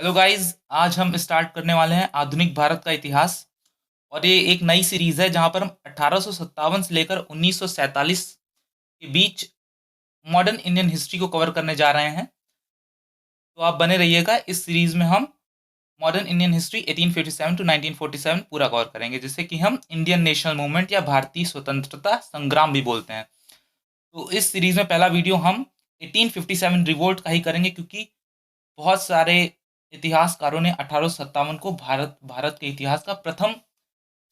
Hello guys, आज हम start करने वाले हैं आधुनिक भारत का इतिहास। और ये एक नई सीरीज है जहां पर हम 1857 से लेकर 1947 के बीच मॉडर्न इंडियन हिस्ट्री को कवर करने जा रहे हैं। तो आप बने रहिएगा। इस सीरीज में हम मॉडर्न इंडियन हिस्ट्री 1857 टू 1947 पूरा कवर करेंगे, जिसे कि हम इंडियन नेशनल मूवमेंट या भारतीय स्वतंत्रता संग्राम भी बोलते हैं। तो इस सीरीज में पहला वीडियो हम 1857 रिवोल्ट का ही करेंगे, क्योंकि बहुत सारे इतिहासकारों ने 1857 को भारत भारत के इतिहास का प्रथम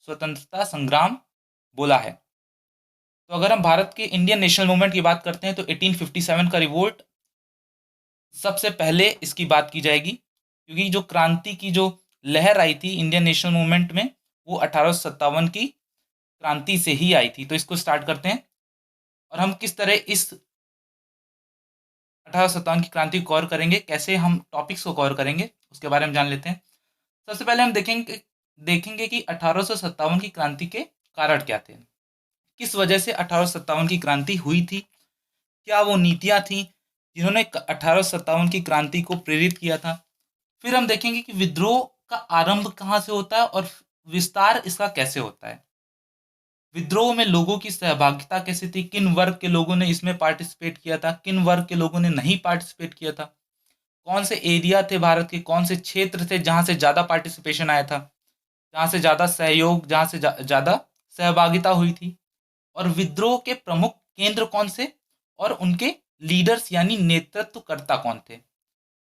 स्वतंत्रता संग्राम बोला है। तो अगर हम भारत के इंडियन नेशनल मूवमेंट की बात करते हैं तो 1857 का रिवोल्ट सबसे पहले इसकी बात की जाएगी, क्योंकि जो क्रांति की जो लहर आई थी इंडियन नेशनल मूवमेंट में, वो 1857 की क्रांति से ही आई थी। तो इसको स्टार्ट करते हैं और हम किस तरह इस 1857 की क्रांति को कवर करेंगे, कैसे हम टॉपिक्स को कवर करेंगे, उसके बारे में जान लेते हैं। सबसे पहले हम देखेंगे कि 1857 की क्रांति के कारण क्या थे। किस वजह से 1857 की क्रांति हुई थी, क्या वो नीतियां थी जिन्होंने 1857 की क्रांति को प्रेरित किया था। फिर हम देखेंगे कि विद्रोह का आरंभ कहाँ से होता है और विस्तार इसका कैसे होता है। विद्रोह में लोगों की सहभागिता कैसी थी, किन वर्ग के लोगों ने इसमें पार्टिसिपेट किया था, किन वर्ग के लोगों ने नहीं पार्टिसिपेट किया था, कौन से एरिया थे भारत के, कौन से क्षेत्र थे जहां से ज़्यादा पार्टिसिपेशन आया था, जहाँ से ज़्यादा सहयोग, जहाँ से ज़्यादा सहभागिता हुई थी, और विद्रोह के प्रमुख केंद्र कौन से और उनके लीडर्स यानी नेतृत्वकर्ता कौन थे।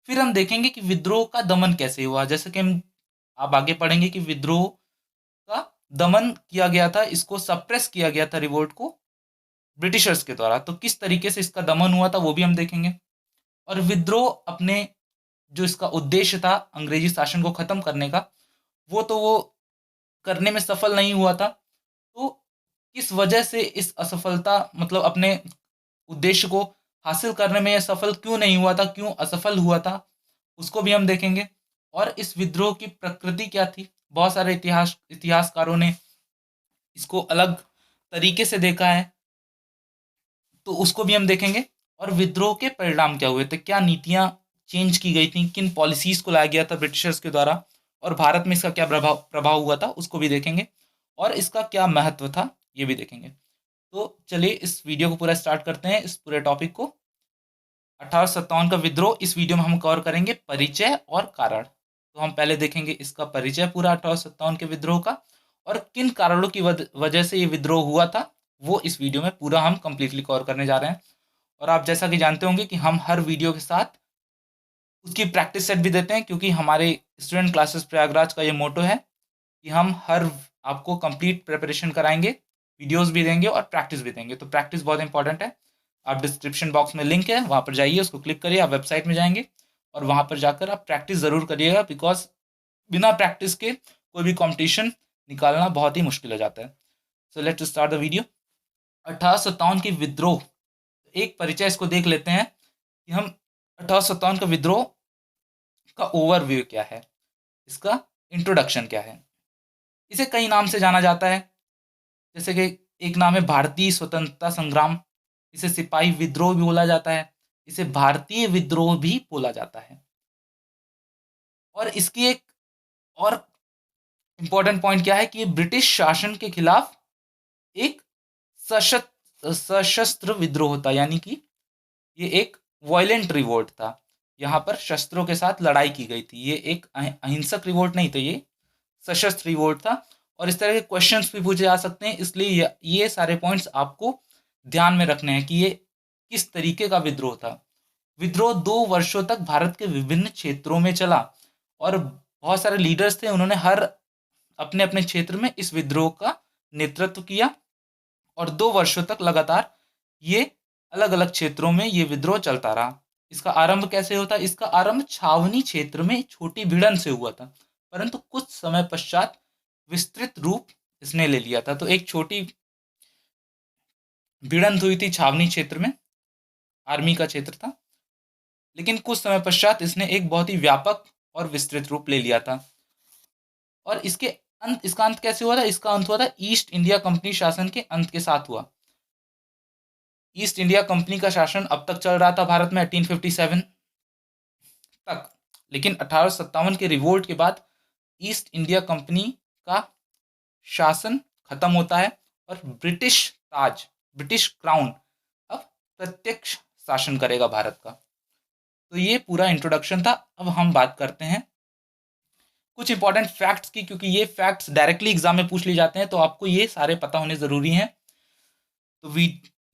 फिर हम देखेंगे कि विद्रोह का दमन कैसे हुआ, जैसे कि हम आप आगे पढ़ेंगे कि विद्रोह का दमन किया गया था, इसको सप्रेस किया गया था रिवोल्ट को ब्रिटिशर्स के द्वारा। तो किस तरीके से इसका दमन हुआ था वो भी हम देखेंगे। और विद्रोह अपने जो इसका उद्देश्य था अंग्रेजी शासन को खत्म करने का, वो करने में सफल नहीं हुआ था। तो किस वजह से इस असफलता मतलब अपने उद्देश्य को हासिल करने में यह सफल क्यों नहीं हुआ था, क्यों असफल हुआ था, उसको भी हम देखेंगे। और इस विद्रोह की प्रकृति क्या थी, बहुत सारे इतिहासकारों ने इसको अलग तरीके से देखा है, तो उसको भी हम देखेंगे। और विद्रोह के परिणाम क्या हुए थे, क्या नीतियां चेंज की गई थी, किन पॉलिसीज को लाया गया था ब्रिटिशर्स के द्वारा, और भारत में इसका क्या प्रभाव प्रभाव हुआ था उसको भी देखेंगे। और इसका क्या महत्व था ये भी देखेंगे। तो चलिए इस वीडियो को पूरा स्टार्ट करते हैं, इस पूरे टॉपिक को। 1857 का विद्रोह, इस वीडियो में हम कवर करेंगे परिचय और कारण। तो हम पहले देखेंगे इसका परिचय पूरा 1857 के विद्रोह का, और किन कारणों की वजह से ये विद्रोह हुआ था वो इस वीडियो में पूरा हम कंप्लीटली कवर करने जा रहे हैं। और आप जैसा कि जानते होंगे कि हम हर वीडियो के साथ उसकी प्रैक्टिस सेट भी देते हैं, क्योंकि हमारे स्टूडेंट क्लासेस प्रयागराज का ये मोटो है कि हम हर आपको कंप्लीट प्रिपरेशन कराएंगे, वीडियोस भी देंगे और प्रैक्टिस भी देंगे। तो प्रैक्टिस बहुत इंपॉर्टेंट है। आप डिस्क्रिप्शन बॉक्स में लिंक है, वहाँ पर जाइए, उसको क्लिक करिए, आप वेबसाइट में जाएंगे और वहाँ पर जाकर आप प्रैक्टिस ज़रूर करिएगा, बिकॉज बिना प्रैक्टिस के कोई भी कॉम्पिटिशन निकालना बहुत ही मुश्किल हो जाता है। So let's start the video. 1857 की विद्रोह, एक परिचय इसको देख लेते हैं कि हम 1857 का विद्रोह का ओवरव्यू क्या है, इसका इंट्रोडक्शन क्या है। इसे कई नाम से जाना जाता है, जैसे कि एक नाम है भारतीय स्वतंत्रता संग्राम, इसे सिपाही विद्रोह भी बोला जाता है, इसे भारतीय विद्रोह भी बोला जाता है। और इसकी एक और इम्पोर्टेंट पॉइंट क्या है कि ये ब्रिटिश शासन के खिलाफ एक सशस्त्र विद्रोह था, यानी कि ये एक वायलेंट रिवोल्ट था। यहाँ पर शस्त्रों के साथ लड़ाई की गई थी, ये एक अहिंसक रिवोल्ट नहीं था, ये सशस्त्र रिवोल्ट था। और इस तरह के क्वेश्चंस भी पूछे जा सकते हैं, इसलिए ये सारे पॉइंट्स आपको ध्यान में रखने हैं कि ये किस तरीके का विद्रोह था। विद्रोह 2 वर्षों तक भारत के विभिन्न क्षेत्रों में चला, और बहुत सारे लीडर्स थे, उन्होंने हर अपने अपने क्षेत्र में इस विद्रोह का नेतृत्व किया। और 2 वर्षों तक लगातार ये अलग अलग क्षेत्रों में ये विद्रोह चलता रहा। इसका आरंभ कैसे होता, इसका आरंभ छावनी क्षेत्र में छोटी भिड़न से हुआ था, परंतु कुछ समय पश्चात विस्तृत रूप इसने ले लिया था। तो एक छोटी भिड़ंत हुई थी छावनी क्षेत्र में, आर्मी का क्षेत्र था, लेकिन कुछ समय पश्चात इसने एक बहुत ही व्यापक और विस्तृत रूप ले लिया था। और इसका अंत कैसे हुआ था, इसका अंत हुआ था ईस्ट इंडिया कंपनी शासन के अंत के साथ हुआ। ईस्ट इंडिया कंपनी का शासन अब तक चल रहा था भारत में 1857 तक, लेकिन 1857 के रिवोल्ट के बाद ईस्ट इंडिया कंपनी का शासन खत्म होता है और ब्रिटिश क्राउन अब प्रत्यक्ष शासन करेगा भारत का। तो ये पूरा इंट्रोडक्शन था। अब हम बात करते हैं कुछ इंपॉर्टेंट फैक्ट्स की, क्योंकि ये फैक्ट्स डायरेक्टली एग्जाम में पूछ लिए जाते हैं, तो आपको ये सारे पता होने ज़रूरी हैं। तो वी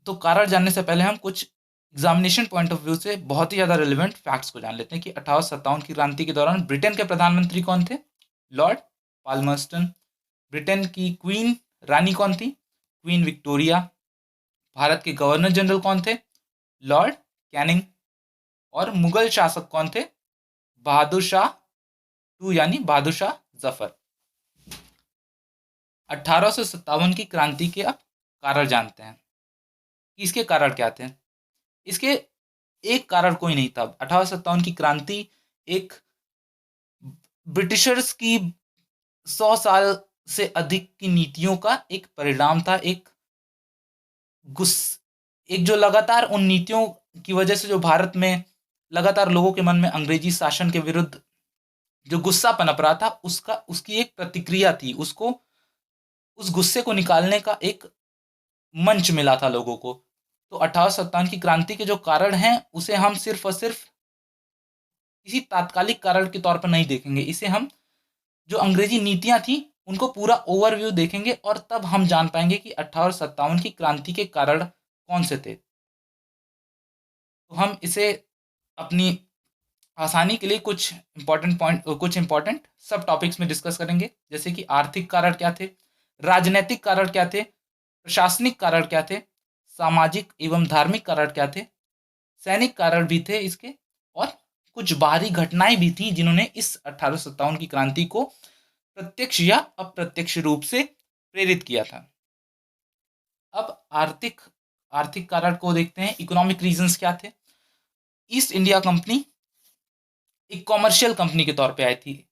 तो कारण जानने से पहले हम कुछ एग्जामिनेशन पॉइंट ऑफ व्यू से बहुत ही ज़्यादा रिलेवेंट फैक्ट्स को जान लेते हैं कि 1857 की क्रांति के दौरान ब्रिटेन के प्रधानमंत्री कौन थे? लॉर्ड पाल्मर्स्टन। ब्रिटेन की क्वीन रानी कौन थी? Queen Victoria. भारत के गवर्नर जनरल कौन थे? Lord Canning. और मुगल शासक कौन थे? बहादुर शाह टू यानी बहादुर शाह जफर। 1857 की क्रांति के अब कारण जानते हैं कि इसके कारण क्या थे। इसके एक कारण कोई नहीं था। 1857 की क्रांति एक ब्रिटिशर्स की 100 साल से अधिक की नीतियों का एक परिणाम था। एक जो लगातार उन नीतियों की वजह से जो भारत में लगातार लोगों के मन में अंग्रेजी शासन के विरुद्ध जो गुस्सा पनप रहा था, उसकी एक प्रतिक्रिया थी। उसको उस गुस्से को निकालने का एक मंच मिला था लोगों को। तो 1857 की क्रांति के जो कारण हैं उसे हम सिर्फ और सिर्फ किसी तात्कालिक कारण के तौर पर नहीं देखेंगे। इसे हम जो अंग्रेजी नीतियां थी उनको पूरा ओवरव्यू देखेंगे और तब हम जान पाएंगे कि 1857 की क्रांति के कारण कौन से थे। तो हम इसे अपनी आसानी के लिए कुछ इंपॉर्टेंट सब टॉपिक्स में डिस्कस करेंगे, जैसे कि आर्थिक कारण क्या थे, राजनीतिक कारण क्या थे, प्रशासनिक कारण क्या थे, सामाजिक एवं धार्मिक कारण क्या थे, सैनिक कारण भी थे इसके, और कुछ बाहरी घटनाएं भी थी जिन्होंने इस 1857 की क्रांति को प्रत्यक्ष या अप्रत्यक्ष रूप से प्रेरित किया था। अब आर्थिक कारण को देखते हैं। इकोनॉमिक रीजंस क्या थे? ईस्ट इंडिया कंपनी एक कॉमर्शियल कंपनी के तौर पे आई थी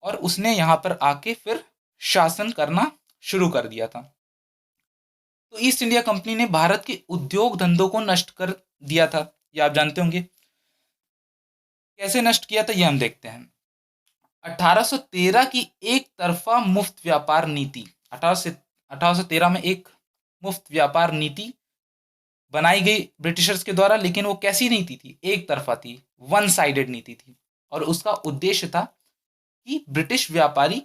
और उसने यहाँ पर आके फिर शासन करना शुरू कर दिया था। तो ईस्ट इंडिया कंपनी ने भारत के उद्योग धंधों को नष्ट कर दिया था, ये आप जानते होंगे। कैसे नष्ट किया था ये हम देखते हैं। 1813 की एक तरफा मुफ्त व्यापार नीति, 1813 में एक मुफ्त व्यापार नीति बनाई गई ब्रिटिशर्स के द्वारा, लेकिन वो कैसी नीति थी? एक तरफा थी, वन साइडेड नीति थी। और उसका उद्देश्य था कि ब्रिटिश व्यापारी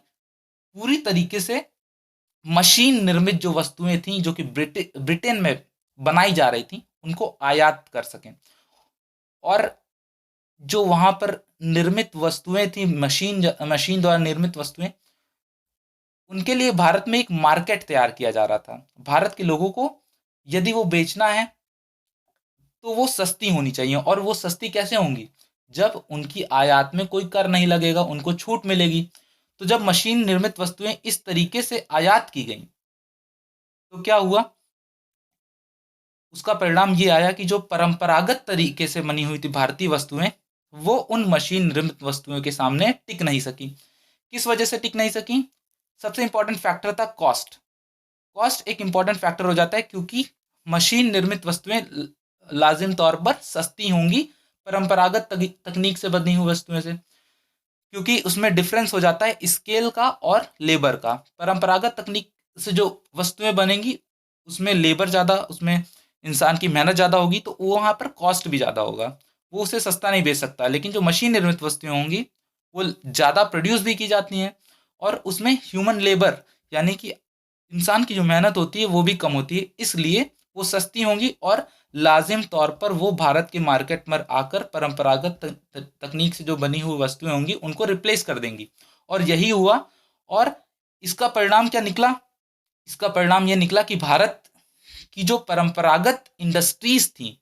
पूरी तरीके से मशीन निर्मित जो वस्तुएं थी जो कि ब्रिटेन में बनाई जा रही थी उनको आयात कर सकें। और जो वहां पर निर्मित वस्तुएं थी, मशीन द्वारा निर्मित वस्तुएं, उनके लिए भारत में एक मार्केट तैयार किया जा रहा था। भारत के लोगों को यदि वो बेचना है तो वो सस्ती होनी चाहिए। और वो सस्ती कैसे होंगी? जब उनकी आयात में कोई कर नहीं लगेगा, उनको छूट मिलेगी। तो जब मशीन निर्मित वस्तुएं इस तरीके से आयात की गई तो क्या हुआ? उसका परिणाम ये आया कि जो परंपरागत तरीके से बनी हुई थी भारतीय वस्तुएं, वो उन मशीन निर्मित वस्तुओं के सामने टिक नहीं सकी। किस वजह से टिक नहीं सकी? सबसे इंपॉर्टेंट फैक्टर था कॉस्ट। कॉस्ट एक इंपॉर्टेंट फैक्टर हो जाता है क्योंकि मशीन निर्मित वस्तुएं लाजिम तौर पर सस्ती होंगी परंपरागत तकनीक से बनी हुई वस्तुएं से, क्योंकि उसमें डिफरेंस हो जाता है स्केल का और लेबर का। परंपरागत तकनीक से जो वस्तुएं बनेंगी उसमें लेबर ज़्यादा, उसमें इंसान की मेहनत ज़्यादा होगी, तो वो वहाँ पर कॉस्ट भी ज़्यादा होगा, वो उसे सस्ता नहीं बेच सकता। लेकिन जो मशीन निर्मित वस्तुएं होंगी वो ज़्यादा प्रोड्यूस भी की जाती हैं और उसमें ह्यूमन लेबर यानी कि इंसान की जो मेहनत होती है वो भी कम होती है, इसलिए वो सस्ती होंगी और लाजिम तौर पर वो भारत के मार्केट में आकर परंपरागत तकनीक से जो बनी हुई वस्तुएं होंगी उनको रिप्लेस कर देंगी। और यही हुआ। और इसका परिणाम क्या निकला? इसका परिणाम यह निकला कि भारत की जो परंपरागत इंडस्ट्रीज थी,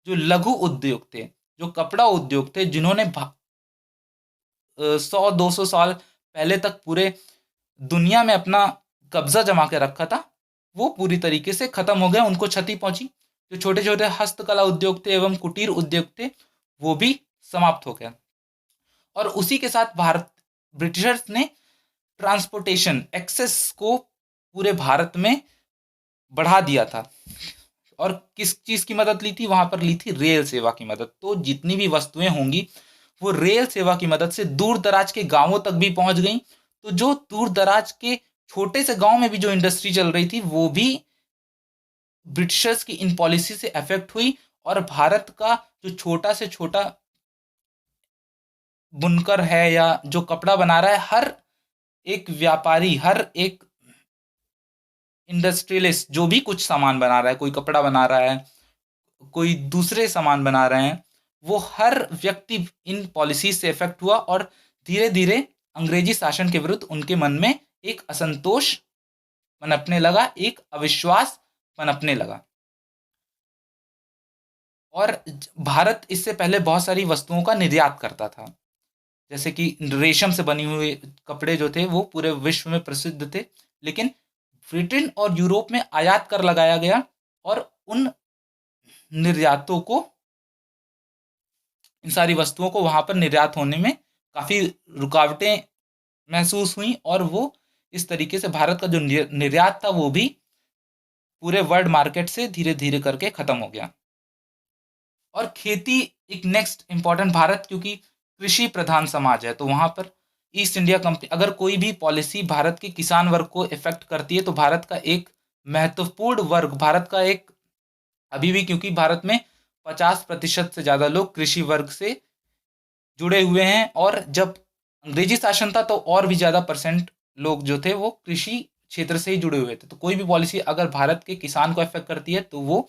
जो लघु उद्योग थे, जो कपड़ा उद्योग थे, जिन्होंने 100-200 साल पहले तक पूरे दुनिया में अपना कब्जा जमा के रखा था, वो पूरी तरीके से खत्म हो गया, उनको क्षति पहुंची। जो छोटे छोटे हस्तकला उद्योग थे एवं कुटीर उद्योग थे वो भी समाप्त हो गया। और उसी के साथ ब्रिटिशर्स ने ट्रांसपोर्टेशन एक्सेस को पूरे भारत में बढ़ा दिया था। और किस चीज़ की मदद ली थी? वहां पर ली थी रेल सेवा की मदद। तो जितनी भी वस्तुएं होंगी वो रेल सेवा की मदद से दूर दराज के गांवों तक भी पहुंच गई। तो जो दूर दराज के छोटे से गांव में भी जो इंडस्ट्री चल रही थी वो भी ब्रिटिशर्स की इन पॉलिसी से अफेक्ट हुई, और भारत का जो छोटा से छोटा बुनकर है या जो कपड़ा बना रहा है, हर एक व्यापारी, हर एक इंडस्ट्रियलिस्ट जो भी कुछ सामान बना रहा है, कोई कपड़ा बना रहा है, कोई दूसरे सामान बना रहे हैं, वो हर व्यक्ति इन पॉलिसीज से इफेक्ट हुआ, और धीरे धीरे अंग्रेजी शासन के विरुद्ध उनके मन में एक असंतोष पनपने लगा, एक अविश्वास पनपने लगा। और भारत इससे पहले बहुत सारी वस्तुओं का निर्यात करता था, जैसे कि रेशम से बनी हुए कपड़े जो थे वो पूरे विश्व में प्रसिद्ध थे, लेकिन ब्रिटेन और यूरोप में आयात कर लगाया गया, और उन निर्यातों को, इन सारी वस्तुओं को वहां पर निर्यात होने में काफी रुकावटें महसूस हुई, और वो इस तरीके से भारत का जो निर्यात था वो भी पूरे वर्ल्ड मार्केट से धीरे धीरे करके खत्म हो गया। और खेती एक नेक्स्ट इंपॉर्टेंट, भारत क्योंकि कृषि प्रधान समाज है, तो वहां पर ईस्ट इंडिया कंपनी अगर कोई भी पॉलिसी भारत के किसान वर्ग को इफेक्ट करती है, तो भारत का एक महत्वपूर्ण वर्ग, भारत का एक, अभी भी क्योंकि भारत में 50% से ज्यादा लोग कृषि वर्ग से जुड़े हुए हैं, और जब अंग्रेजी शासन था तो और भी ज्यादा परसेंट लोग जो थे वो कृषि क्षेत्र से ही जुड़े हुए थे। तो कोई भी पॉलिसी अगर भारत के किसान को अफेक्ट करती है तो वो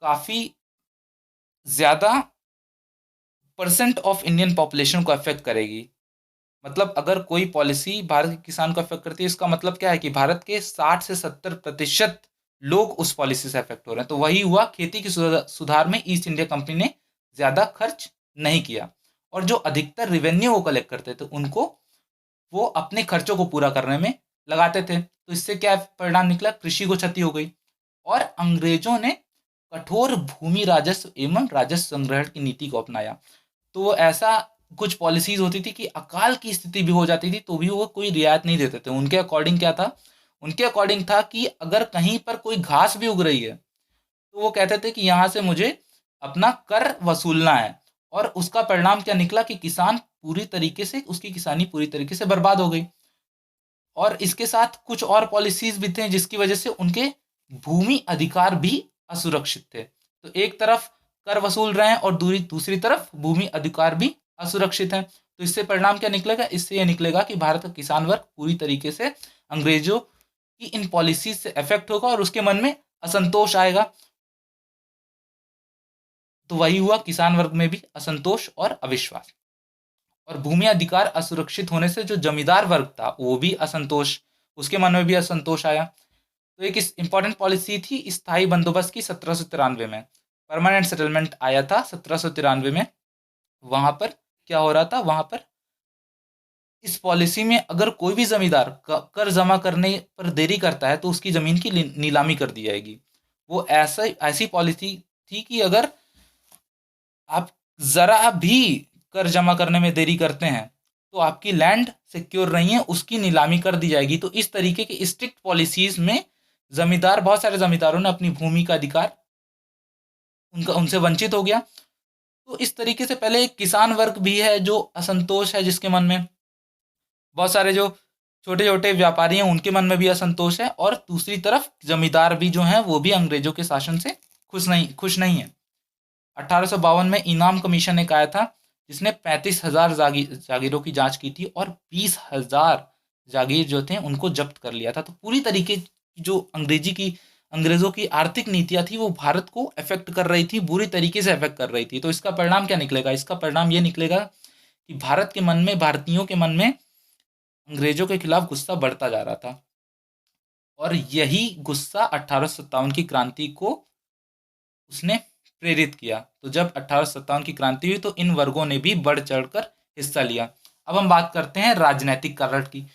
काफी ज्यादा परसेंट ऑफ इंडियन पॉपुलेशन को अफेक्ट करेगी। मतलब अगर कोई पॉलिसी भारत के किसान को अफेक्ट करती है, इसका मतलब क्या है कि भारत के 60 से 70% लोग उस पॉलिसी से अफेक्ट हो रहे हैं। तो वही हुआ, खेती की सुधार में ईस्ट इंडिया कंपनी ने ज्यादा खर्च नहीं किया, और जो अधिकतर रिवेन्यू वो कलेक्ट करते थे उनको वो अपने खर्चों को पूरा करने में लगाते थे। तो इससे क्या परिणाम निकला, कृषि को क्षति हो गई, और अंग्रेजों ने कठोर भूमि राजस्व एवं राजस्व संग्रहण की नीति को अपनाया। तो ऐसा कुछ पॉलिसीज होती थी कि अकाल की स्थिति भी हो जाती थी तो भी वो कोई रियायत नहीं देते थे। उनके अकॉर्डिंग क्या था, उनके अकॉर्डिंग था कि अगर कहीं पर कोई घास भी उग रही है तो वो कहते थे कि यहाँ से मुझे अपना कर वसूलना है, और उसका परिणाम क्या निकला कि किसान पूरी तरीके से, उसकी किसानी पूरी तरीके से बर्बाद हो गई। और इसके साथ कुछ और पॉलिसीज भी थे जिसकी वजह से उनके भूमि अधिकार भी असुरक्षित थे। तो एक तरफ कर वसूल रहे हैं और दूसरी तरफ भूमि अधिकार भी असुरक्षित है। तो इससे परिणाम क्या निकलेगा, इससे यह निकलेगा कि भारत का किसान वर्ग पूरी तरीके से अंग्रेजों की इन पॉलिसीज से अफेक्ट होगा और उसके मन में असंतोष आएगा। तो वही हुआ, किसान वर्ग में भी असंतोष और अविश्वास, और भूमि अधिकार असुरक्षित होने से जो जमींदार वर्ग था वो भी असंतोष, उसके मन में भी असंतोष आया। तो एक इंपॉर्टेंट पॉलिसी थी स्थायी बंदोबस्त की 1793 में, परमानेंट सेटलमेंट आया था 1793 में। वहां पर क्या हो रहा था, वहां पर इस पॉलिसी में अगर कोई भी जमींदार कर जमा करने पर देरी करता है तो उसकी जमीन की नीलामी कर दी जाएगी। वो ऐसी पॉलिसी थी कि अगर आप जरा भी कर जमा करने में देरी करते हैं तो आपकी लैंड सिक्योर नहीं है, उसकी नीलामी कर दी जाएगी। तो इस तरीके की स्ट्रिक्ट पॉलिसीज में जमींदार, बहुत सारे जमींदारों ने अपनी भूमि का अधिकार उनका उनसे वंचित हो गया। तो इस तरीके से पहले एक किसान वर्ग भी है जो असंतोष है, जिसके मन में बहुत सारे जो छोटे छोटे व्यापारी हैं उनके मन में भी असंतोष है, और दूसरी तरफ जमींदार भी जो हैं वो भी अंग्रेजों के शासन से खुश नहीं है। 1852 में इनाम कमीशन एक आया था जिसने 35,000 जागीरों की जांच की थी, और 20,000 जागीर जो थे उनको जब्त कर लिया था। तो पूरी तरीके की जो अंग्रेजों की आर्थिक नीतियां थी वो भारत को अफेक्ट कर रही थी, बुरी तरीके से अफेक्ट कर रही थी। तो इसका परिणाम क्या निकलेगा, इसका परिणाम ये निकलेगा कि भारत के मन में, भारतीयों के मन में अंग्रेजों के खिलाफ गुस्सा बढ़ता जा रहा था, और यही गुस्सा 1857 की क्रांति को उसने प्रेरित किया। तो जब 1857 की क्रांति हुई तो इन वर्गों ने भी बढ़ चढ़कर हिस्सा लिया। अब हम बात करते हैं राजनैतिक कारण की।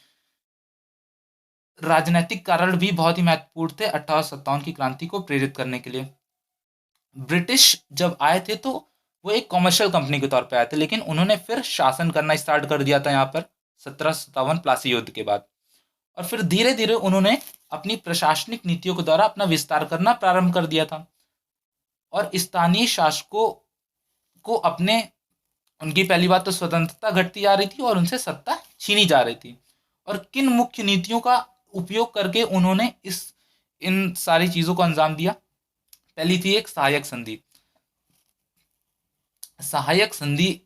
राजनैतिक कारण भी बहुत ही महत्वपूर्ण थे 1857 की क्रांति को प्रेरित करने के लिए। ब्रिटिश जब आए थे तो वो एक कॉमर्शियल कंपनी के तौर पे आए थे, लेकिन उन्होंने फिर शासन करना स्टार्ट कर दिया था यहाँ पर 1757 प्लासी युद्ध के बाद। और फिर धीरे धीरे उन्होंने अपनी प्रशासनिक नीतियों के द्वारा अपना विस्तार करना प्रारंभ कर दिया था, और स्थानीय शासकों को अपने उनकी पहली बात तो स्वतंत्रता घटती जा रही थी और उनसे सत्ता छीनी जा रही थी। और किन मुख्य नीतियों का उपयोग करके उन्होंने इस इन सारी चीज़ों को अंजाम दिया? पहली थी एक सहायक संधि। सहायक संधि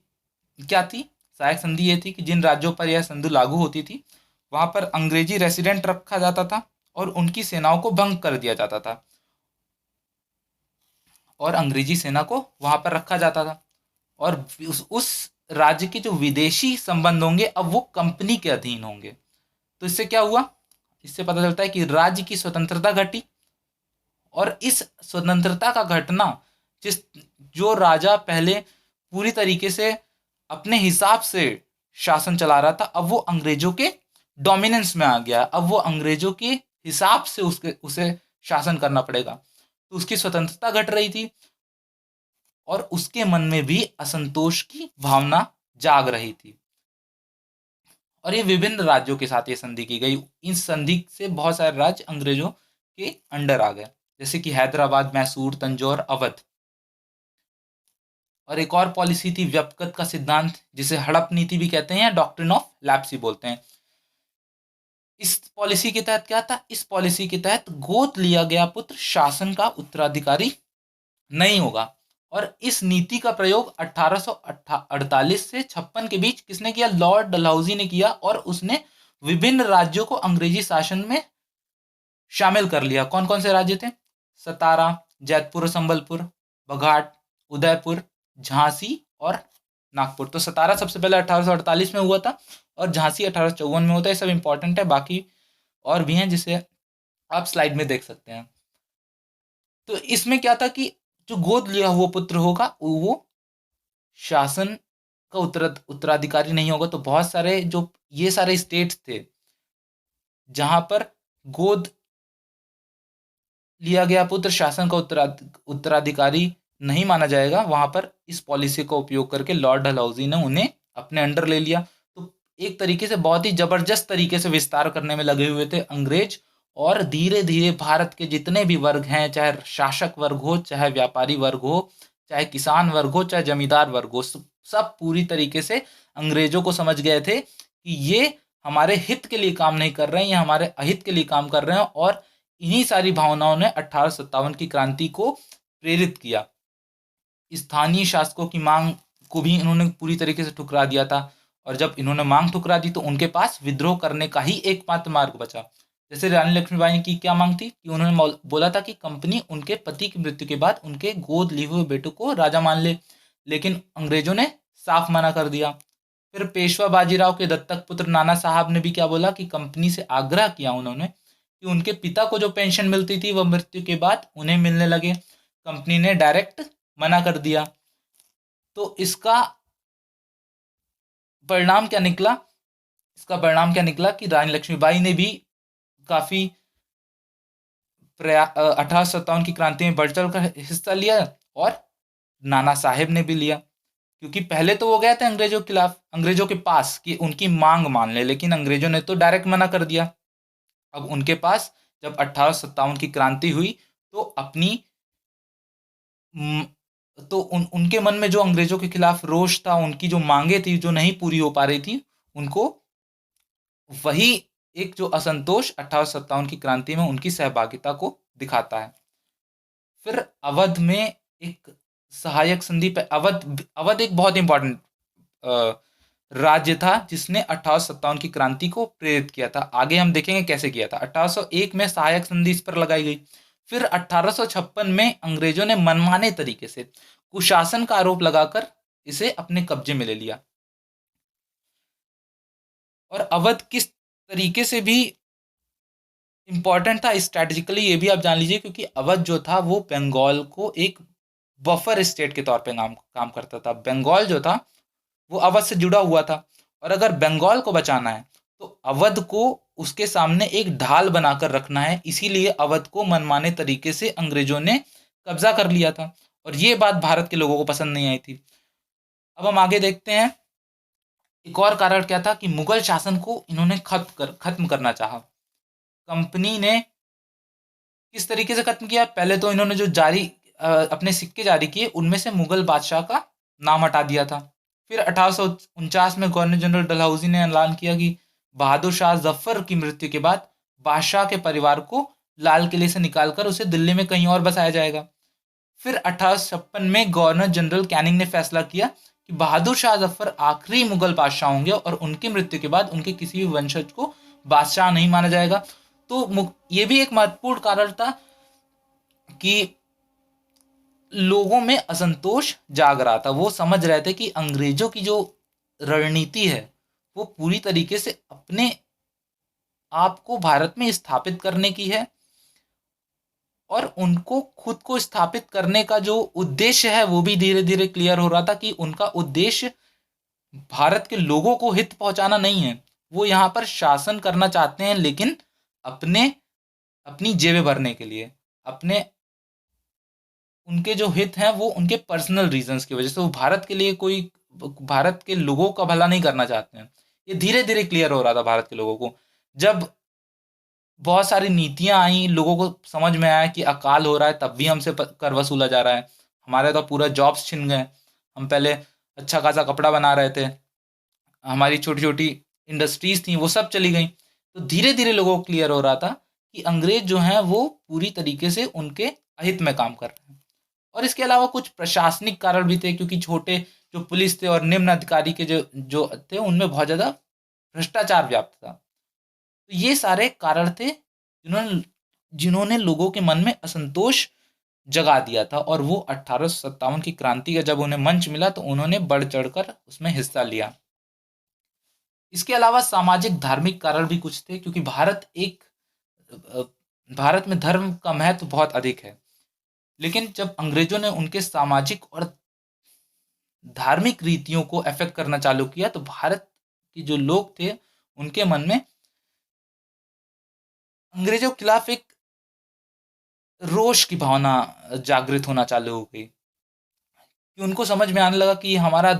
क्या थी? सहायक संधि ये थी कि जिन राज्यों पर यह संधि लागू होती थी, वहां पर अंग्रेजी रेसिडेंट रखा जाता था और उनकी सेनाओं को भंग कर दिया जाता था, और अंग्रेजी सेना को वहां पर रखा जाता था। और उस राज्य के जो विदेशी संबंध होंगे अब वो कंपनी के अधीन होंगे। तो इससे क्या हुआ? इससे पता चलता है कि राज्य की स्वतंत्रता घटी, और इस स्वतंत्रता का घटना, जिस जो राजा पहले पूरी तरीके से अपने हिसाब से शासन चला रहा था, अब वो अंग्रेजों के डोमिनेंस में आ गया। अब वो अंग्रेजों के हिसाब से उसके उसे शासन करना पड़ेगा, तो उसकी स्वतंत्रता घट रही थी और उसके मन में भी असंतोष की भावना जाग रही थी। और ये विभिन्न राज्यों के साथ ये संधि की गई। इस संधि से बहुत सारे राज्य अंग्रेजों के अंडर आ गए, जैसे कि हैदराबाद, मैसूर, तंजौर, अवध। और एक और पॉलिसी थी व्यपकत का सिद्धांत, जिसे हड़प नीति भी कहते हैं या डॉक्ट्रिन ऑफ लैप्सी बोलते हैं। इस पॉलिसी के तहत क्या था? इस पॉलिसी के तहत गोद लिया गया पुत्र शासन का उत्तराधिकारी नहीं होगा। और इस नीति का प्रयोग 1848 से 56 के बीच किसने किया? लॉर्ड डलहौजी ने किया, और उसने विभिन्न राज्यों को अंग्रेजी शासन में शामिल कर लिया। कौन कौन से राज्य थे? सतारा, जैतपुर, संबलपुर, बघाट, उदयपुर, झांसी और नागपुर। तो सतारा सबसे पहले 1848 में हुआ था और झांसी 1854 में होता है। ये सब इंपॉर्टेंट है, बाकी और भी हैं जिसे आप स्लाइड में देख सकते हैं। तो इसमें क्या था कि जो गोद लिया हुआ पुत्र होगा वो शासन का उत्तराधिकारी नहीं होगा। तो बहुत सारे जो ये सारे स्टेट्स थे जहां पर गोद लिया गया पुत्र शासन का उत्तराधिकारी नहीं माना जाएगा, वहां पर इस पॉलिसी का उपयोग करके लॉर्ड डलहौजी ने उन्हें अपने अंडर ले लिया। तो एक तरीके से बहुत ही जबरदस्त तरीके से विस्तार करने में लगे हुए थे अंग्रेज। और धीरे धीरे भारत के जितने भी वर्ग हैं, चाहे शासक वर्ग हो, चाहे व्यापारी वर्ग हो, चाहे किसान वर्ग हो, चाहे जमींदार वर्ग हो, सब पूरी तरीके से अंग्रेजों को समझ गए थे कि ये हमारे हित के लिए काम नहीं कर रहे हैं, ये हमारे अहित के लिए काम कर रहे हैं। और इन्हीं सारी भावनाओं ने 1857 की क्रांति को प्रेरित किया। स्थानीय शासकों की मांग को भी इन्होंने पूरी तरीके से ठुकरा दिया था। और जब इन्होंने मांग ठुकरा दी तो उनके पास विद्रोह करने का ही एकमात्र मार्ग बचा। जैसे रानी लक्ष्मीबाई की क्या मांग थी कि उन्होंने बोला था कि कंपनी उनके पति की मृत्यु के बाद उनके गोद लिए हुए बेटों को राजा मान ले, लेकिन अंग्रेजों ने साफ मना कर दिया। फिर पेशवा बाजीराव के दत्तक पुत्र नाना साहब ने भी क्या बोला कि कंपनी से आग्रह किया उन्होंने कि उनके पिता को जो पेंशन मिलती थी वह मृत्यु के बाद उन्हें मिलने लगे। कंपनी ने डायरेक्ट मना कर दिया। तो इसका परिणाम क्या निकला कि रानी लक्ष्मीबाई ने भी काफी 1857 की क्रांति में बढ़ चढ़ कर हिस्सा लिया, और नाना साहेब ने भी लिया। क्योंकि पहले तो वो गए थे अंग्रेजों के खिलाफ, अंग्रेजों के पास, कि उनकी मांग मान ले, लेकिन अंग्रेजों ने तो डायरेक्ट मना कर दिया। अब उनके पास जब 1857 की क्रांति हुई तो अपनी तो उनके मन में जो अंग्रेजों के खिलाफ रोष था, उनकी जो मांगे थी जो नहीं पूरी हो पा रही थी, उनको वही एक जो असंतोष 1857 की क्रांति में उनकी सहभागिता को दिखाता है। फिर अवध में एक सहायक संधि पे अवध अवध एक बहुत इंपॉर्टेंट राज्य था जिसने 1857 की क्रांति को प्रेरित किया था। आगे हम देखेंगे कैसे किया था। 1801 में सहायक संधि इस पर लगाई गई। फिर 1856 में अंग्रेजों ने मनमाने तरीके से कुशासन का आरोप लगाकर इसे अपने कब्जे में ले लिया। और अवध किस तरीके से भी इंपॉर्टेंट था स्ट्रैटेजिकली, ये भी आप जान लीजिए, क्योंकि अवध जो था वो बंगाल को एक बफर स्टेट के तौर पे काम करता था। बंगाल जो था वो अवध से जुड़ा हुआ था, और अगर बंगाल को बचाना है तो अवध को उसके सामने एक ढाल बनाकर रखना है। इसीलिए अवध को मनमाने तरीके से अंग्रेजों ने कब्जा कर लिया था, और ये बात भारत के लोगों को पसंद नहीं आई थी। अब हम आगे देखते हैं एक और कारण क्या था कि मुगल शासन को इन्होंने खत्म करना चाहा। कंपनी ने किस तरीके से खत्म किया? पहले तो इन्होंने जो अपने सिक्के जारी किए उनमें से मुगल बादशाह का नाम हटा दिया था। फिर 1849 में गवर्नर जनरल डलहौजी ने ऐलान किया कि बहादुर शाह जफर की मृत्यु के बाद बादशाह के परिवार को लाल किले से निकालकर उसे दिल्ली में कहीं और बसाया जाएगा। फिर 1856 में गवर्नर जनरल कैनिंग ने फैसला किया कि बहादुर शाह जफर आखिरी मुगल बादशाह होंगे और उनकी मृत्यु के बाद उनके किसी भी वंशज को बादशाह नहीं माना जाएगा। तो ये भी एक महत्वपूर्ण कारण था कि लोगों में असंतोष जाग रहा था। वो समझ रहे थे कि अंग्रेजों की जो रणनीति है वो पूरी तरीके से अपने आप को भारत में स्थापित करने की है, और उनको खुद को स्थापित करने का जो उद्देश्य है वो भी धीरे धीरे क्लियर हो रहा था कि उनका उद्देश्य भारत के लोगों को हित पहुंचाना नहीं है। वो यहाँ पर शासन करना चाहते हैं, लेकिन अपने अपनी जेबें भरने के लिए, अपने उनके जो हित हैं वो उनके पर्सनल रीजंस की वजह से, वो भारत के लिए कोई भारत के लोगों का भला नहीं करना चाहते हैं। ये धीरे धीरे क्लियर हो रहा था भारत के लोगों को। जब बहुत सारी नीतियां आई, लोगों को समझ में आया कि अकाल हो रहा है तब भी हमसे कर वसूला जा रहा है, हमारे तो पूरा जॉब्स छिन गए। हम पहले अच्छा खासा कपड़ा बना रहे थे, हमारी छोटी छोटी इंडस्ट्रीज थी वो सब चली गई। तो धीरे धीरे लोगों को क्लियर हो रहा था कि अंग्रेज जो हैं वो पूरी तरीके से उनके अहित में काम कर रहे हैं। और इसके अलावा कुछ प्रशासनिक कारण भी थे, क्योंकि छोटे जो पुलिस थे और निम्न अधिकारी के जो जो थे उनमें बहुत ज़्यादा भ्रष्टाचार व्याप्त था। तो ये सारे कारण थे जिन्होंने जिन्होंने लोगों के मन में असंतोष जगा दिया था, और वो 1857 की क्रांति का जब उन्हें मंच मिला तो उन्होंने बढ़ चढ़कर उसमें हिस्सा लिया। इसके अलावा सामाजिक धार्मिक कारण भी कुछ थे, क्योंकि अ, भारत में धर्म का महत्व बहुत अधिक है। लेकिन जब अंग्रेजों ने उनके सामाजिक और धार्मिक रीतियों को अफेक्ट करना चालू किया तो भारत के जो लोग थे उनके मन में अंग्रेजों के खिलाफ एक रोष की भावना जागृत होना चालू हो गई, कि उनको समझ में आने लगा कि हमारा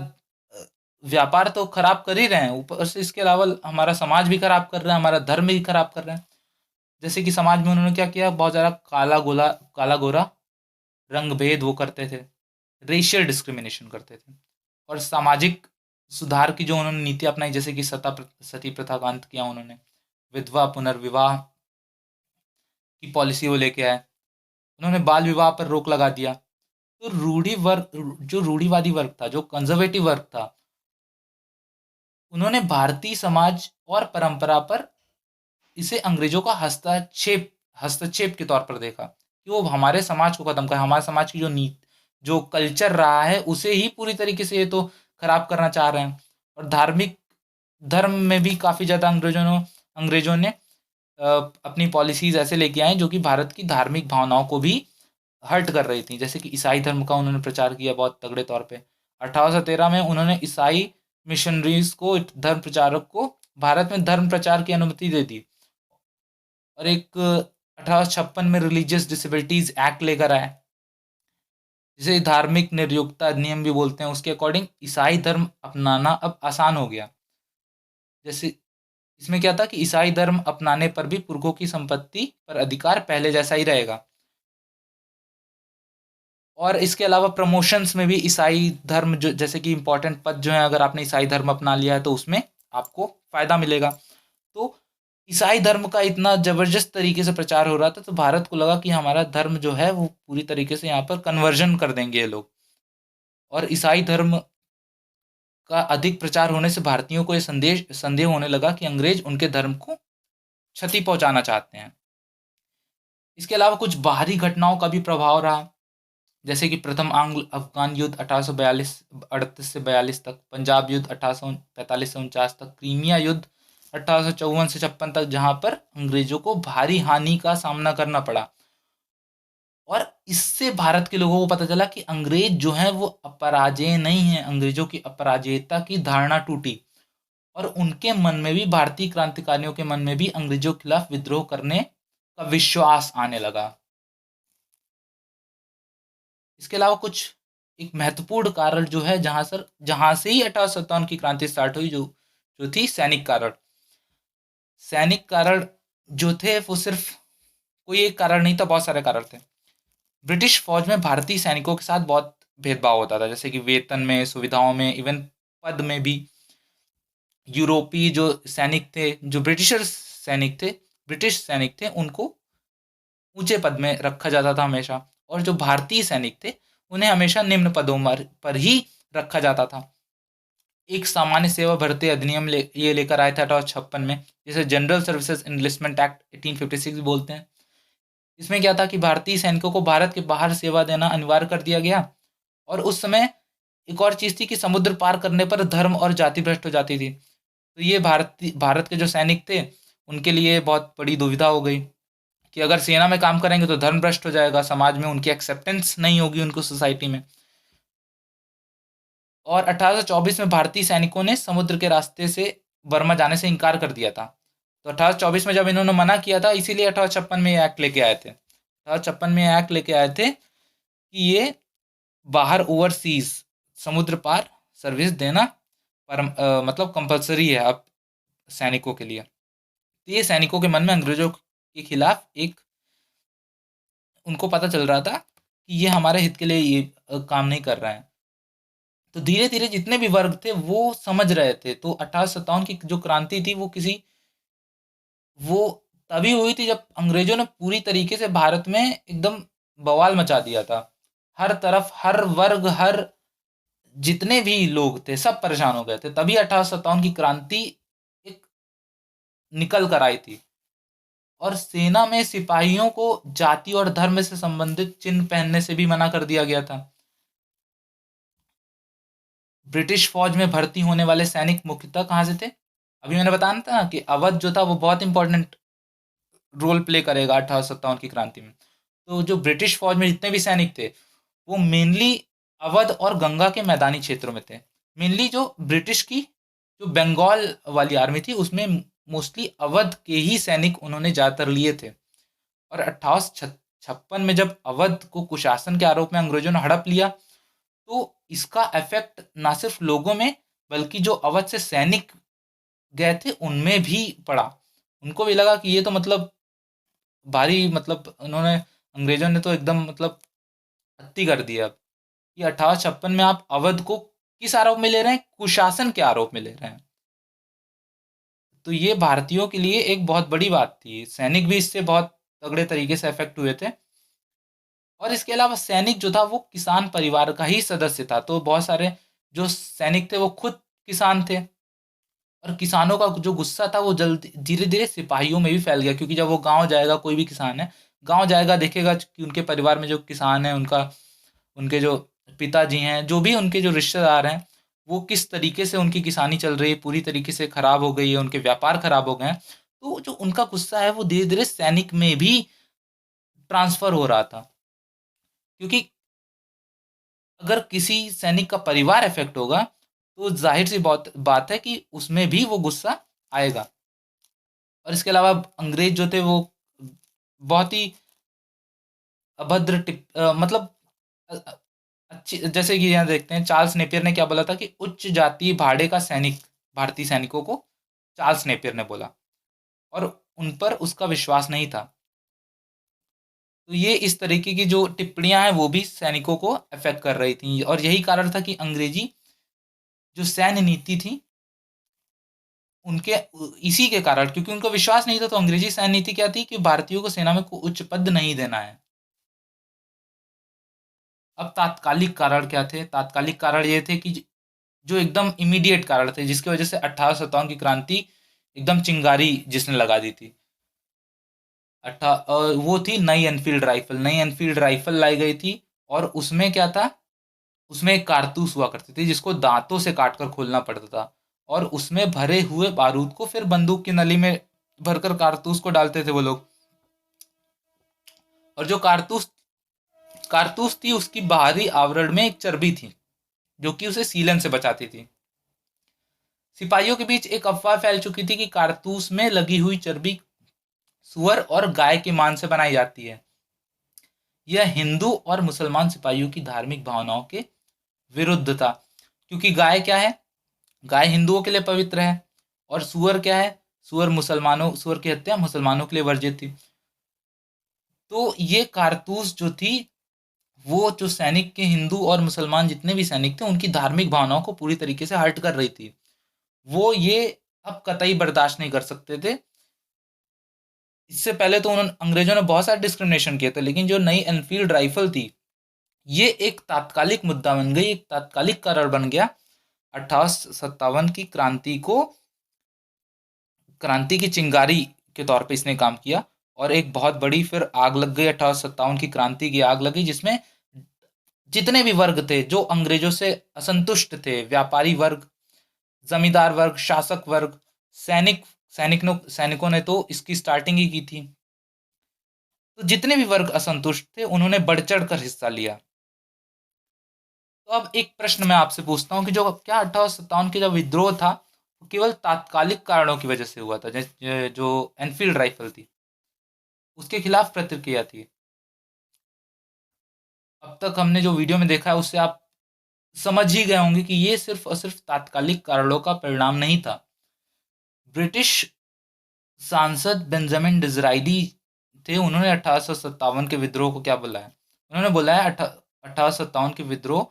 व्यापार तो खराब कर ही रहे हैं, ऊपर से इसके अलावा हमारा समाज भी खराब कर रहे हैं, हमारा धर्म भी खराब कर रहे हैं। जैसे कि समाज में उन्होंने क्या किया, बहुत ज़्यादा काला गोरा रंग भेद वो करते थे, रेशियल डिस्क्रिमिनेशन करते थे। और सामाजिक सुधार की जो उन्होंने नीति अपनाई, जैसे कि सती प्रथा का अंत किया उन्होंने, विधवा पुनर्विवाह की पॉलिसी वो लेके आए, उन्होंने बाल विवाह पर रोक लगा दिया। तो रूढ़िवादी वर्ग था, जो कंजर्वेटिव वर्ग था, उन्होंने भारतीय समाज और परंपरा पर इसे अंग्रेजों का हस्तक्षेप के तौर पर देखा, कि वो हमारे समाज को खत्म कर, हमारे समाज की जो कल्चर रहा है उसे ही पूरी तरीके से ये तो खराब करना चाह रहे हैं। और धार्मिक धर्म में भी काफ़ी ज़्यादा अंग्रेजों ने अपनी पॉलिसीज ऐसे लेके आए जो कि भारत की धार्मिक भावनाओं को भी हर्ट कर रही थी। जैसे कि ईसाई धर्म का उन्होंने प्रचार किया बहुत तगड़े तौर पे। 1813 में उन्होंने ईसाई मिशनरीज को, धर्म प्रचारक को भारत में धर्म प्रचार की अनुमति दे दी, और एक 1856 में रिलीजियस डिसेबिलिटीज एक्ट लेकर आए, जिसे धार्मिक निर्योग्यता अधिनियम भी बोलते हैं। उसके अकॉर्डिंग ईसाई धर्म अपनाना अब आसान हो गया। जैसे इसमें क्या था कि ईसाई धर्म अपनाने पर भी पुरखों की संपत्ति पर अधिकार पहले जैसा ही रहेगा। और इसके अलावा प्रमोशंस में भी ईसाई धर्म, जो जैसे कि इंपॉर्टेंट पद जो है, अगर आपने ईसाई धर्म अपना लिया है तो उसमें आपको फायदा मिलेगा। तो ईसाई धर्म का इतना जबरदस्त तरीके से प्रचार हो रहा था, तो भारत को लगा कि हमारा धर्म जो है वो पूरी तरीके से यहाँ पर कन्वर्जन कर देंगे ये लोग। और ईसाई धर्म का अधिक प्रचार होने से भारतीयों को ये संदेह होने लगा कि अंग्रेज उनके धर्म को क्षति पहुंचाना चाहते हैं। इसके अलावा कुछ बाहरी घटनाओं का भी प्रभाव रहा, जैसे कि प्रथम आंग्ल अफगान युद्ध 1838 से 42 तक, पंजाब युद्ध 1845 से 49 तक, क्रीमिया युद्ध 1854 से 56 तक, जहां पर अंग्रेजों को भारी हानि का सामना करना पड़ा। और इससे भारत के लोगों को पता चला कि अंग्रेज जो हैं वो अपराजेय नहीं है, अंग्रेजों की अपराजेयता की धारणा टूटी, और उनके मन में भी, भारतीय क्रांतिकारियों के मन में भी अंग्रेजों के खिलाफ विद्रोह करने का विश्वास आने लगा। इसके अलावा कुछ एक महत्वपूर्ण कारण जो है, जहां से ही 1857 की क्रांति स्टार्ट हुई, जो जो थी सैनिक कारण। सैनिक कारण जो थे वो सिर्फ कोई एक कारण नहीं था, बहुत सारे कारण थे। ब्रिटिश फौज में भारतीय सैनिकों के साथ बहुत भेदभाव होता था, जैसे कि वेतन में, सुविधाओं में, इवन पद में भी। यूरोपीय जो सैनिक थे, जो ब्रिटिश सैनिक थे, उनको ऊंचे पद में रखा जाता था हमेशा, और जो भारतीय सैनिक थे उन्हें हमेशा निम्न पदों पर ही रखा जाता था। एक सामान्य सेवा भर्ती अधिनियम ये लेकर आया था 1856 में, जिसे जनरल सर्विसेज इनलिस्टमेंट एक्ट 1856 बोलते हैं। इसमें क्या था कि भारतीय सैनिकों को भारत के बाहर सेवा देना अनिवार्य कर दिया गया। और उस समय एक और चीज़ थी कि समुद्र पार करने पर धर्म और जाति भ्रष्ट हो जाती थी। तो ये भारत के जो सैनिक थे उनके लिए बहुत बड़ी दुविधा हो गई कि अगर सेना में काम करेंगे तो धर्म भ्रष्ट हो जाएगा, समाज में उनकी एक्सेप्टेंस नहीं होगी उनको सोसाइटी में। और 1824 में भारतीय सैनिकों ने समुद्र के रास्ते से बर्मा जाने से इनकार कर दिया था। तो 1824 में जब इन्होंने मना किया था, इसीलिए 1856 में ये एक्ट लेके आए थे। 1856 में एक्ट लेके आए थे कि ये बाहर ओवरसीज समुद्र पार सर्विस देना मतलब कंपलसरी है अब सैनिकों के लिए। तो ये सैनिकों के मन में अंग्रेजों के खिलाफ एक, उनको पता चल रहा था कि ये हमारे हित के लिए ये काम नहीं कर रहा है। तो धीरे धीरे जितने भी वर्ग थे वो समझ रहे थे। तो 1857 की जो क्रांति थी वो तभी हुई थी जब अंग्रेजों ने पूरी तरीके से भारत में एकदम बवाल मचा दिया था। हर तरफ, हर वर्ग, हर जितने भी लोग थे सब परेशान हो गए थे। तभी 1857 की क्रांति एक निकल कर आई थी। और सेना में सिपाहियों को जाति और धर्म से संबंधित चिन्ह पहनने से भी मना कर दिया गया था। ब्रिटिश फौज में भर्ती होने वाले सैनिक मुख्यतः कहाँ से थे? अभी मैंने बताया था कि अवध जो था वो बहुत इंपॉर्टेंट रोल प्ले करेगा 1857 की क्रांति में। तो जो ब्रिटिश फौज में जितने भी सैनिक थे वो मेनली अवध और गंगा के मैदानी क्षेत्रों में थे। मेनली जो ब्रिटिश की जो बंगाल वाली आर्मी थी उसमें मोस्टली अवध के ही सैनिक उन्होंने ज़्यादातर लिए थे। और 1856 में जब अवध को कुशासन के आरोप में अंग्रेजों ने हड़प लिया तो इसका इफेक्ट ना सिर्फ लोगों में बल्कि जो अवध से सैनिक गए थे उनमें भी पड़ा। उनको भी लगा कि ये तो मतलब भारी, मतलब उन्होंने, अंग्रेजों ने तो एकदम मतलब हत्ती कर दिया। कि 1856 में आप अवध को किस आरोप में ले रहे हैं? कुशासन के आरोप में ले रहे हैं। तो ये भारतीयों के लिए एक बहुत बड़ी बात थी। सैनिक भी इससे बहुत तगड़े तरीके से अफेक्ट हुए थे। और इसके अलावा सैनिक जो था वो किसान परिवार का ही सदस्य था। तो बहुत सारे जो सैनिक थे वो खुद किसान थे। और किसानों का जो गुस्सा था वो जल्दी धीरे धीरे सिपाहियों में भी फैल गया, क्योंकि जब वो गांव जाएगा, कोई भी किसान है गांव जाएगा, देखेगा कि उनके परिवार में जो किसान है उनका, उनके जो पिताजी हैं, जो भी उनके जो रिश्तेदार हैं, वो किस तरीके से उनकी किसानी चल रही है, पूरी तरीके से खराब हो गई है, उनके व्यापार खराब हो गए हैं। तो जो उनका गुस्सा है वो धीरे धीरे सैनिक में भी ट्रांसफर हो रहा था। क्योंकि अगर किसी सैनिक का परिवार इफेक्ट होगा तो जाहिर सी बात है कि उसमें भी वो गुस्सा आएगा। और इसके अलावा अंग्रेज जो थे वो बहुत ही अभद्र मतलब अच्छी, जैसे कि यहाँ देखते हैं चार्ल्स नेपियर ने क्या बोला था कि उच्च जाति भाड़े का सैनिक भारतीय सैनिकों को चार्ल्स नेपियर ने बोला, और उन पर उसका विश्वास नहीं था। तो ये इस तरीके की जो टिप्पणियां हैं वो भी सैनिकों को अफेक्ट कर रही थी। और यही कारण था कि अंग्रेजी जो सैन्य नीति थी उनके इसी के कारण, क्योंकि उनको विश्वास नहीं था, तो अंग्रेजी सैन्य नीति क्या थी कि भारतीयों को सेना में कोई उच्च पद नहीं देना है। अब तात्कालिक कारण क्या थे? तात्कालिक कारण ये थे कि जो एकदम इमीडिएट कारण थे जिसकी वजह से 1857 की क्रांति एकदम चिंगारी जिसने लगा दी थी। वो थी नई एनफील्ड राइफल। नई एनफील्ड राइफल लाई गई थी और उसमें क्या था, उसमें एक कारतूस हुआ करती थी जिसको दांतों से काट कर खोलना पड़ता था, और उसमें भरे हुए बारूद को फिर बंदूक की नली में भरकर कारतूस को डालते थे वो लोग। और जो कारतूस कारतूस थी उसकी बाहरी आवरण में एक चर्बी थी जो कि उसे सीलन से बचाती थी। सिपाहियों के बीच एक अफवाह फैल चुकी थी कि कारतूस में लगी हुई चर्बी सुअर और गाय के मांस से बनाई जाती है। यह हिंदू और मुसलमान सिपाहियों की धार्मिक भावनाओं के विरुद्ध था, क्योंकि गाय क्या है, गाय हिंदुओं के लिए पवित्र है, और सुअर क्या है, सुअर की हत्या मुसलमानों के लिए वर्जित थी। तो ये कारतूस जो थी वो जो सैनिक के हिंदू और मुसलमान जितने भी सैनिक थे उनकी धार्मिक भावनाओं को पूरी तरीके से हर्ट कर रही थी। वो ये अब कतई बर्दाश्त नहीं कर सकते थे। इससे पहले तो उन्होंने अंग्रेजों ने बहुत सारा डिस्क्रिमिनेशन किया था, लेकिन जो नई एनफील्ड राइफल थी, ये एक तात्कालिक मुद्दा बन गई, एक तात्कालिक कारण बन गया। 1857 की क्रांति की चिंगारी के तौर पे इसने काम किया। और एक बहुत बड़ी फिर आग लग गई, 1857 की क्रांति की आग लगी, जिसमें जितने भी वर्ग थे जो अंग्रेजों से असंतुष्ट थे, व्यापारी वर्ग, जमींदार वर्ग, शासक वर्ग, सैनिक सैनिकों ने तो इसकी स्टार्टिंग ही की थी। तो जितने भी वर्ग असंतुष्ट थे उन्होंने बढ़ चढ़ कर हिस्सा लिया। तो अब एक प्रश्न मैं आपसे पूछता हूँ कि जो क्या 1857 के जो विद्रोह था वो केवल तात्कालिक कारणों की वजह से हुआ था, जैसे जो एनफील्ड राइफल थी उसके खिलाफ प्रतिक्रिया थी। अब तक हमने जो वीडियो में देखा है उससे आप समझ ही गए होंगे कि ये सिर्फ और सिर्फ तात्कालिक कारणों का परिणाम नहीं था। ब्रिटिश सांसद बेंजामिन डिज़राइली थे, उन्होंने 1857 के विद्रोह को क्या बुलाया? उन्होंने बुलाया 1857 के विद्रोह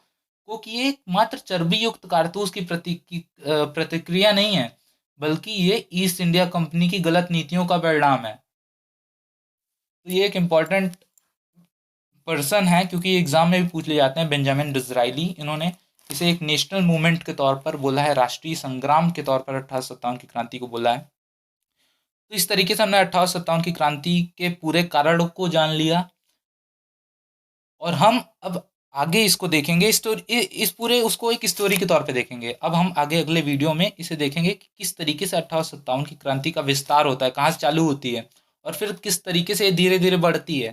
को कि ये मात्र चर्बी युक्त कारतूस की प्रतिक्रिया नहीं है, बल्कि ये ईस्ट इंडिया कंपनी की गलत नीतियों का परिणाम है। तो ये एक इम्पॉर्टेंट पर्सन है क्योंकि एग्जाम में भी पूछ ले जाते हैं। बेंजामिन डिज़राइली, इन्होंने इसे एक नेशनल मूवमेंट के तौर पर बोला है, राष्ट्रीय संग्राम के तौर पर 1857 की क्रांति को बोला है। तो इस तरीके से हमने 1857 की क्रांति के पूरे कारण को जान लिया और हम अब आगे इसको देखेंगे। स्टोरी इस पूरे उसको एक स्टोरी के तौर पे देखेंगे। अब हम आगे अगले वीडियो में इसे देखेंगे कि किस तरीके से 1857 की क्रांति का विस्तार होता है, कहाँ से चालू होती है और फिर किस तरीके से धीरे धीरे बढ़ती है।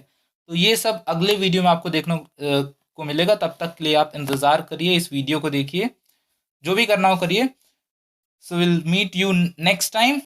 तो ये सब अगले वीडियो में आपको देखने को मिलेगा। तब तक के लिए आप इंतज़ार करिए, इस वीडियो को देखिए, जो भी करना हो करिए। So will meet you next time.